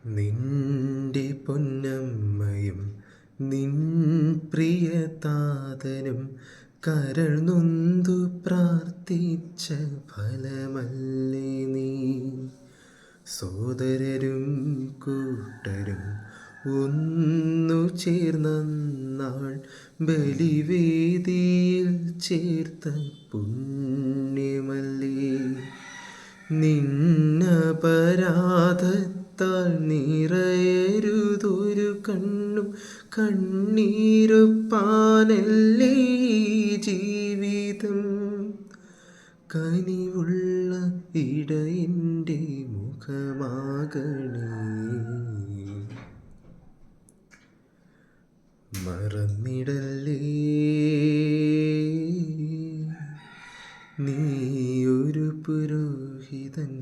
നിന്റെ പൊന്നമ്മയും നിൻ പ്രിയതാതനും കരൾ നൊന്തു പ്രാർത്ഥിച്ച ഫലമല്ലേ നീ. സോദരരും കൂട്ടരും ഒന്നു ചേർന്നാൾ ബലിവേദിയിൽ ചേർത്ത പുണ്യമല്ലേ. നിന്നപരാധത്താൽ നിറയരുതൊരു കണ്ണും കണ്ണീരൊപ്പാനല്ലേ ജീവിതം. കനിവുള്ള ഇടയൻ്റെ മുഖമാകണേ. മറന്നിടല്ലേ നീയൊരു പുരോഹിതൻ.